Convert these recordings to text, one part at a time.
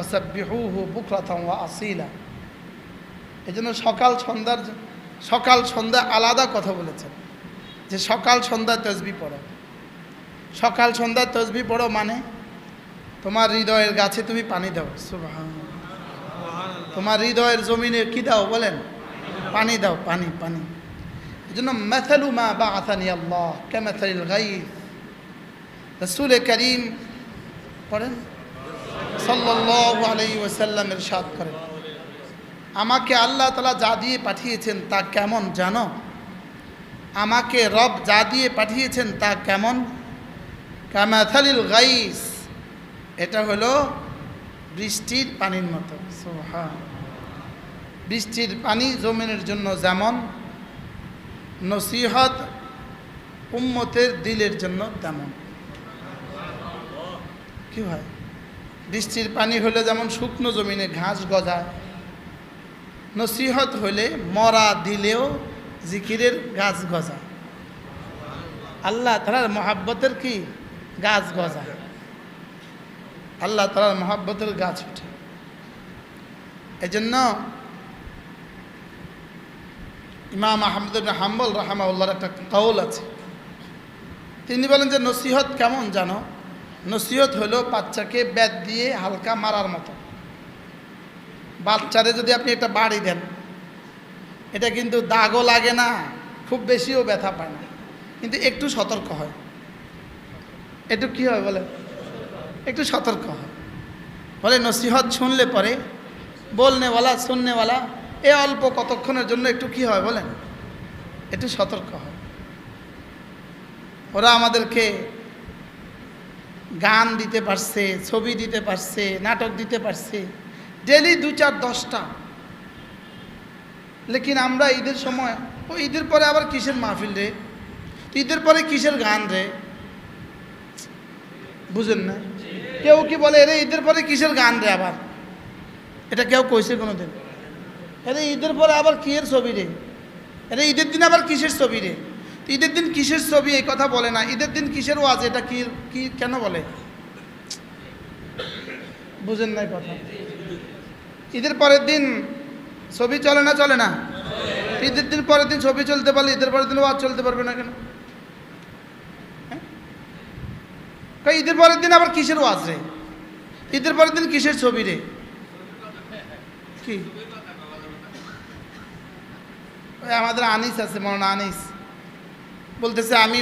ওয়াসাব্বিহুহু বুকরাতান ওয়া আসীলা। এজন্য সকাল সন্ধ্যা আলাদা কথা বলেছেন যে সকাল সন্ধ্যা তাসবিহ পড়ো। সকাল সন্ধ্যা তাসবিহ পড়ো মানে তোমার হৃদয়ের গাছে তুমি পানি দাও। সুবহানাল্লাহ। তোমার হৃদয়ের জমিনে কি দাও বলেন? পানি দাও, পানি পানি। এজন্য মাসালু মা বাআসানি আল্লাহ কামাসালিল গায়থ। রাসূল করিম পড়েন সাল্লাল্লাহু আলাইহি ওয়াসাল্লাম ইরশাদ করেন, আমাকে আল্লাহ তাআলা যা দিয়ে পাঠিয়েছেন তা কেমন জানো? আমাকে রব যা দিয়ে পাঠিয়েছেন তা কেমন? কামাসালিল গায়থ, এটা হলো বৃষ্টির পানির মতো। সুবহানাল্লাহ। বৃষ্টির পানি জমিনের জন্য যেমন, নসিহত উম্মতের দিলের জন্য তেমন। কি হয়? বৃষ্টির পানি হলে যেমন শুকনো জমিনে ঘাস গজায়, নসিহত হলে মরা দিলেও জিকিরের গাছ গজায়। আল্লাহ তাআলার মহাব্বতের কি গাছ গজায়, আল্লাহ তাআলার মহাব্বতের গাছ ওঠে। এজন্য ইমাম আহমদ ইবনে হাম্বল রাহিমাহুল্লাহর একটা কওল আছে, তিনি বলেন যে নসিহত কেমন জানো? নসিহত হলো বাচ্চাকে ব্যাট দিয়ে হালকা মারার মতো। বাচ্চারে যদি আপনি একটা বাড়ি দেন, এটা কিন্তু দাগও লাগে না, খুব বেশিও ব্যথা পায় না, কিন্তু একটু সতর্ক হয়। একটু কী হয় বলে? একটু সতর্ক হয়। বলে নসিহত শুনলে পরে বলনেওয়ালা শুননেওয়ালা এ অল্প কতক্ষণের জন্য একটু কি হয় বলেন? একটু সতর্ক হয়। ওরা আমাদেরকে গান দিতে পারছে, ছবি দিতে পারছে, নাটক দিতে পারছে, ডেলি 2-4-10টা। লেকিন আমরা ঈদের সময়, ও ঈদের পরে আবার কিসের মাহফিল রে, ঈদের পরে কিসের গান রে, বুঝেন না? কেউ কি বলে রে ঈদের পরে কিসের গান রে আবার? এটা কেউ কইছে কোনোদিন? আরে ঈদের পরে আবার কিসের ছবি রে, আরে ঈদের দিন আবার কিসের ছবি রে? ঈদের দিন কিসের ছবি এই কথা বলে না, ঈদের দিন কিসের ওয়াজ, এটা কি কি কেন বলে? বুঝেন নাই কথা? ঈদের পরের দিন ছবি চলে না, চলে না? ঈদের দিন পরের দিন ছবি চলতে পারলে ঈদের পরের দিন ওয়াজ চলতে পারবে না কেন? ঈদের পরের দিন আবার কিসের ওয়াজ রে, ঈদের পরের দিন কিসের ছবি রে? কি আমাদের আনিস আছে, মৌলানা আনিস বলতেছে, আমি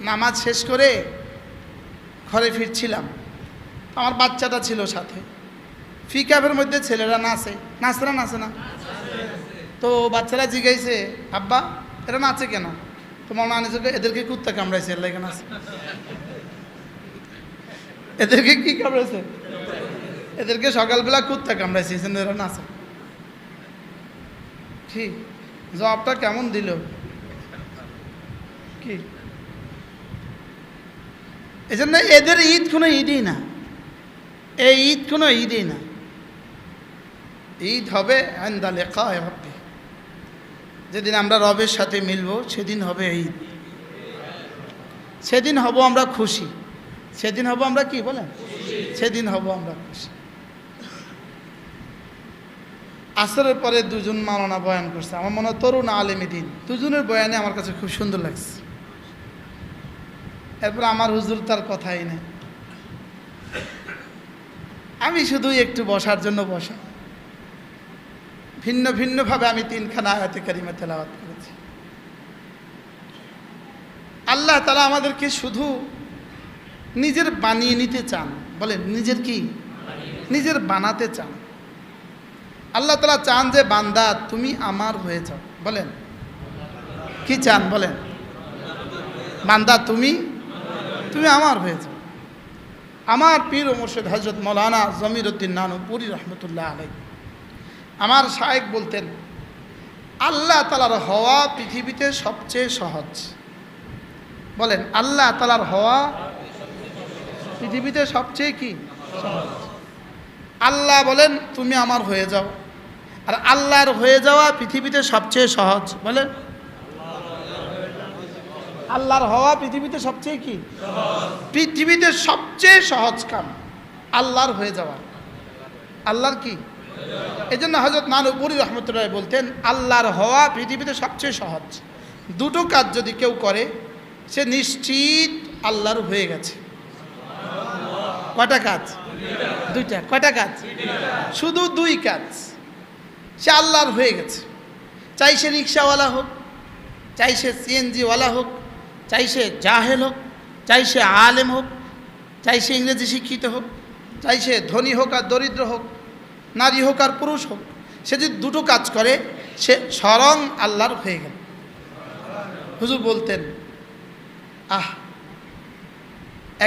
নামাজ শেষ করে ঘরে ফিরছিলাম, আমার বাচ্চাটা ছিল সাথে। ফিকাফের মধ্যে ছেলেরা নাচে, নাচে না? তো বাচ্চারা জিজ্ঞাসে, আব্বা এরা নাচে কেন? তো মৌলানা আনিস এদেরকে কুত্তা কামড়াইছে, এর লাগে নাচে। এদেরকে কি কামড়াইছে? এদেরকে সকালবেলা কুত্তা কামড়াইছে, এরা নাচে। কি জবাবটা কেমন দিল? কি এজন্য এদের ঈদ কোনো ঈদই না, এই ঈদ কোনো ঈদই না। ঈদ হবে ইনদা লিকায়ে রাব্বি, যেদিন আমরা রবের সাথে মিলব সেদিন হবে ঈদ। সেদিন হব আমরা খুশি, সেদিন হব আমরা কি বলেন? সেদিন হব আমরা খুশি। আসরের পরে দুজন মাওলানা বয়ান করছে, আমার মনে হয় তরুণ আলেমে দিন, দুজনের বয়ানে আমার কাছে খুব সুন্দর লাগছে। এরপর আমার হুজুর তার কথাই নেই, আমি শুধু একটু বসার জন্য বসা। ভিন্ন ভিন্নভাবে আমি 3খানা আয়াতে কারিমা তেলাওয়াত করেছি। আল্লাহ তাআলা আমাদেরকে শুধু নিজের বানিয়ে নিতে চান, বলেন নিজের কি? নিজের বানাতে চান। আল্লাহ তাআলা চান যে বান্দা তুমি আমার হয়ে যাও, বলেন কি চান? বলেন বান্দা তুমি আমার হয়ে যাও। আমার পীর ও মুর্শিদ হযরত মাওলানা জমির উদ্দিন নানুপুরি রহমতুল্লাহ আলাইহি আমার শায়েখ বলতেন, আল্লাহ তাআলার হওয়া পৃথিবীতে সবচেয়ে সহজ। বলেন আল্লাহ তাআলার হওয়া পৃথিবীতে সবচেয়ে কি সহজ। আল্লাহ বলেন তুমি আমার হয়ে যাও, আর আল্লাহর হয়ে যাওয়া পৃথিবীতে সবচেয়ে সহজ। বলেন আল্লাহর হওয়া পৃথিবীতে সবচেয়ে কি? পৃথিবীতে সবচেয়ে সহজ কাম আল্লাহর হয়ে যাওয়া। আল্লাহর কি? এই জন্য হযরত নানুপুরী রহমতুল্লাহ বলতেন, আল্লাহর হওয়া পৃথিবীতে সবচেয়ে সহজ। দুটো কাজ যদি কেউ করে সে নিশ্চিত আল্লাহর হয়ে গেছে। কয়টা কাজ? দুইটা। কয়টা কাজ? শুধু দুই কাজ, সে আল্লাহর হয়ে গেছে। চাই সে রিক্সাওয়ালা হোক, চাই সে সিএনজিওয়ালা হোক, চাই সে জাহেল হোক, চাই সে আলেম হোক, চাই সে ইংরেজি শিক্ষিত হোক, চাই সে ধনী হোক আর দরিদ্র হোক, নারী হোক আর পুরুষ হোক, সে যদি দুটো কাজ করে সে স্বয়ং আল্লাহর হয়ে গেল। হুজুর বলতেন,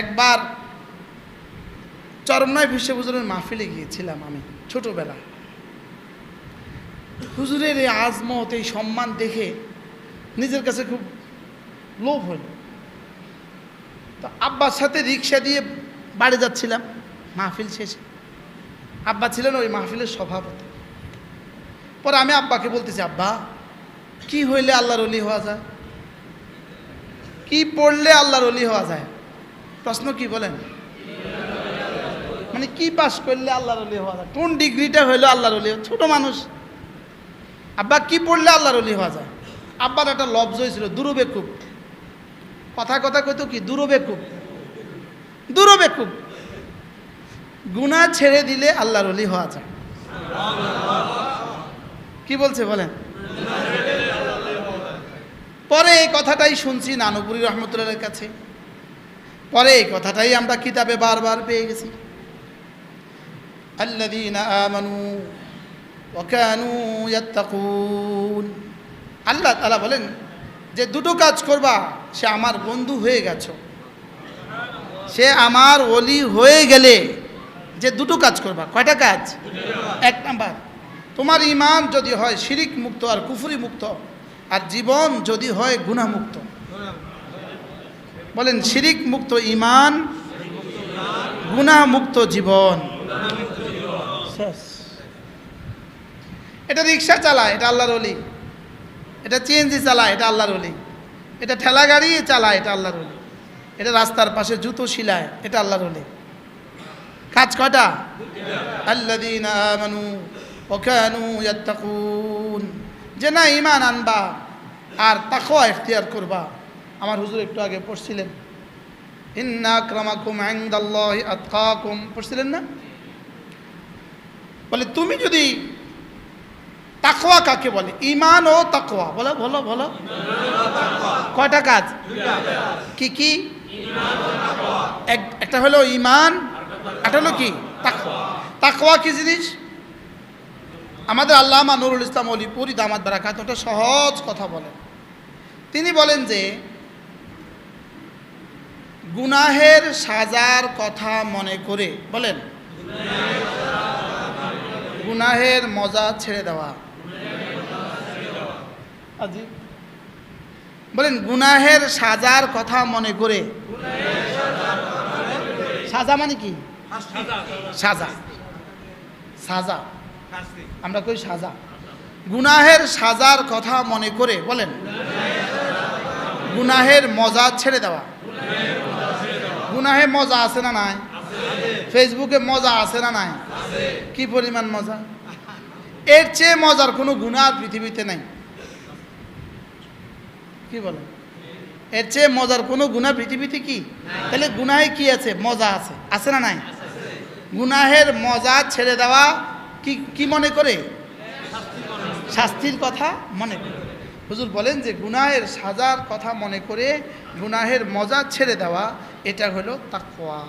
একবার চরমনায় বিশ্ব হুজুরের মাহফিলে গিয়েছিলাম আমি ছোটবেলা। হুজুরের এই আজমত, এই সম্মান দেখে নিজের কাছে খুব লোভ হল। তো আব্বার সাথে রিক্সা দিয়ে বাড়ি যাচ্ছিলাম মাহফিল শেষে। আব্বা ছিলেন ওই মাহফিলের সভাপতি। পরে আমি আব্বাকে বলতেছি, আব্বা কি হইলে আল্লাহর ওলি হওয়া যায়? কি পড়লে আল্লাহর ওলি হওয়া যায়? প্রশ্ন কি বলেন? মানে কি পাস করলে আল্লাহর ওলি হওয়া যায়? কোন ডিগ্রিটা হইলো আল্লাহর ওলি? ছোট মানুষ। আব্বা কি পড়লে আল্লাহর ওলি হওয়া যায়? আব্বার একটা লব্জ হয়েছিল, দুরুবেকুব। কথা কথা কইতো কি? দুরুবেকুব। দুরুবেকুব। গুনাহ ছেড়ে দিলে আল্লাহর ওলি হওয়া যায়। কি বলছে বলেন? পরে এই কথাটাই শুনছি নানুপুরী রহমতুল্লাহের কাছে। পরে এই কথাটাই আমরা কিতাবে বারবার পেয়ে গেছি। আল্লাযীনা আমানু ওয়া কানু ইয়াত্তাকুন। আল্লাহ তাআলা বলেন যে দুটো কাজ করবা, সে আমার বন্ধু হয়ে গেছো। সে আমার ওলি হয়ে গেলে যে দুটো কাজ করবা। কয়টা কাজ? এক নাম্বার, তোমার ঈমান যদি হয় শিরিক মুক্ত আর কুফরি মুক্ত, আর জীবন যদি হয় গুনাহ মুক্ত। বলেন, শিরিক মুক্ত ঈমান, গুনাহ মুক্ত জীবন। এটা রিক্সা চালায়, এটা আল্লাহর ওলি। এটা সিএনজি চালায়, এটা আল্লাহর ওলি। এটা ঠেলা গাড়ি চালায়, এটা আল্লাহর ওলি। এটা রাস্তার পাশে জুতো শিলায়, এটা আল্লাহর ওলি। কাজ কয়টা? আল্লাযীনা আমানু ওয়া কানু ইয়াত্তাকুন। যে না ঈমান আনবা আর তাকওয়া ইখতিয়ার করবা। আমার হুজুর একটু আগে পড়ছিলেন, ইন্না আকরামাকুম ইনদাল্লাহি আতকাকুম, পড়ছিলেন না? বলে তুমি যদি তাকওয়া কাকে বলে? ঈমান ও তাকওয়া। বলো বলো বলো। কয়টা কাজ? কি কি? একটা হলো ঈমান, একটা হলো কি? তাকওয়া। তাকওয়া কি জিনিস? আমাদের আল্লামা নুরুল ইসলাম অলিপুরি দামাত বারাকাত ওটা সহজ কথা বলেন। তিনি বলেন যে গুনাহের সাজার কথা মনে করে, বলেন, গুনাহের মজা ছেড়ে দেওয়া। আজি বলেন, গুনাহের সাজার কথা মনে করে। সাজা মানে কি? সাজা। সাজা আমরা কই সাজা। গুনাহের সাজার কথা মনে করে, বলেন, গুনাহের মজা ছেড়ে দেওয়া। গুনাহে মজা আছে না নাই? ফেসবুকে মজা আছে না নাই? কি পরিমাণ মজা! এর চেয়ে মজার কোনো গুনাহ পৃথিবীতে নাই। কি বলেন? এর চেয়ে মজার কোনো গুনাহ পৃথিবীতে কি? তাহলে গুনাহে কি আছে? মজা আছে। আছে না নাই? গুনাহের মজা ছেড়ে দেওয়া কি কি মনে করে? শাস্তির কথা মনে করে। হুজুর বলেন যে গুনাহের সাজার কথা মনে করে গুনাহের মজা ছেড়ে দেওয়া, এটা হলো তাকওয়া।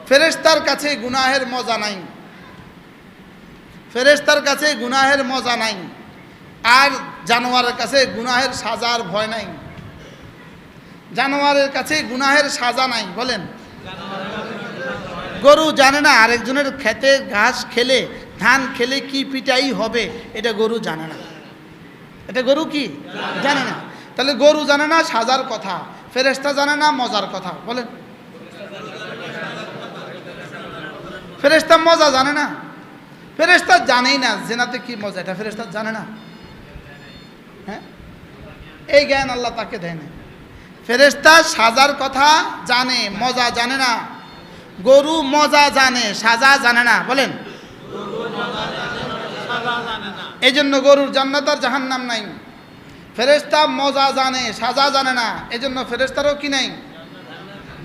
ফেরেশতার কাছে গুনাহের মজা নাই। ফেরেশতার কাছে গুনাহের মজা নাই। আর জানোয়ারের কাছে গুনাহের সাজার ভয় নাই। জানোয়ারের কাছে গুনাহের সাজা নাই। বলেন, গরু জানে না আরেকজনের খেতে ঘাস খেলে, ধান খেলে কি পিটাই হবে, এটা গরু জানে না। এটা গরু কি জানে না। তাহলে গরু জানে না সাজার কথা, ফেরেশতা জানে না মজার কথা। বলেন, ফেরেশতা মজা জানে না। ফেরেশতা জানেই না জেনাতে কি মজা, এটা ফেরেশতা জানে না। হ্যাঁ, এই জ্ঞান আল্লাহ তাকে দেয় না। ফেরেশতা সাজার কথা জানে, মজা জানে না। গরু মজা জানে, সাজা জানে না। বলেন, এই জন্য গরুর জান্নাত আর জাহান্নাম নাই। ফেরেশতা মজা জানে, সাজা জানে না, এই জন্য ফেরেশতারও কি নাই,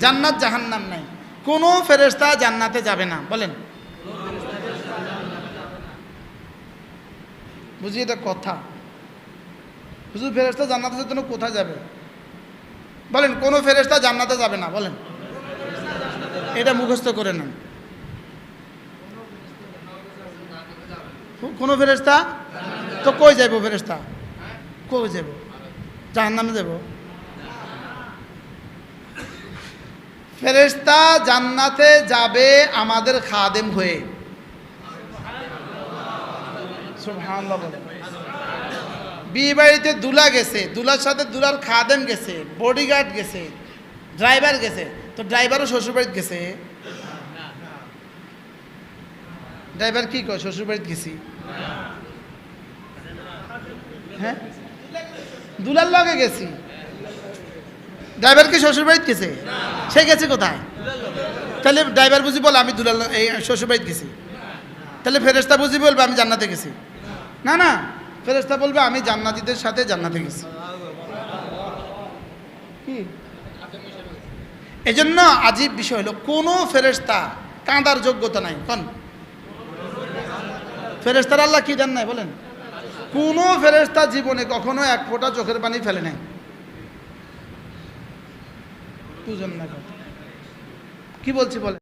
জান্নাত জাহান্নাম নাই। কোনো ফেরেশতা জান্নাতে যাবে না, বলেন বুঝি এটা কথা? বুঝি ফেরেশতা জান্নাতের জন্য কোথায় যাবে বলেন? কোনো ফেরেশতা জান্নাতে যাবে না, বলেন। এটা মুখস্থ করে নেন। কোনো ফেরেশতা তো কই যাইব? ফেরেশতা কই যাব? জাহান্নামে যাব? ফেরেশতা জান্নাতে যাবে আমাদের খাদেম হয়ে। সুবহানাল্লাহ বলেন। বিয়ে বাড়িতে দুলা গেছে, দুলার সাথে দুলার খাদেম গেছে, বডিগার্ড গেছে, ড্রাইভার গেছে, তো ড্রাইভারও শ্বশুরবাড়িতে গেছে। ড্রাইভার কি কয় শ্বশুরবাড়িতে গেছি? হ্যাঁ, দুলার লগে গেছি। ড্রাইভার কি শ্বশুরবাড়িতে গেছে? সে গেছে কোথায়? তাহলে ড্রাইভার বুঝি বলে আমি দুলার এই শ্বশুরবাড়িতে গেছি। তাহলে ফেরেশতা বুঝি বলবে আমি জান্নাতে গেছি? না না, ফেরেশতা বলবে আমি জান্নাতীদের সাথে জান্নাতে গেছি। কি এজন্য আজীব বিষয় হলো কোনো ফেরেশতা কাঁদার যোগ্যতা নাই। কোন ফেরেশতার আল্লাহ কি দেন নাই বলেন? কোনো ফেরেশতা জীবনে কখনো এক ফোঁটা চোখের পানি ফেলে নাই। বুঝেন না কি বলছি বলেন?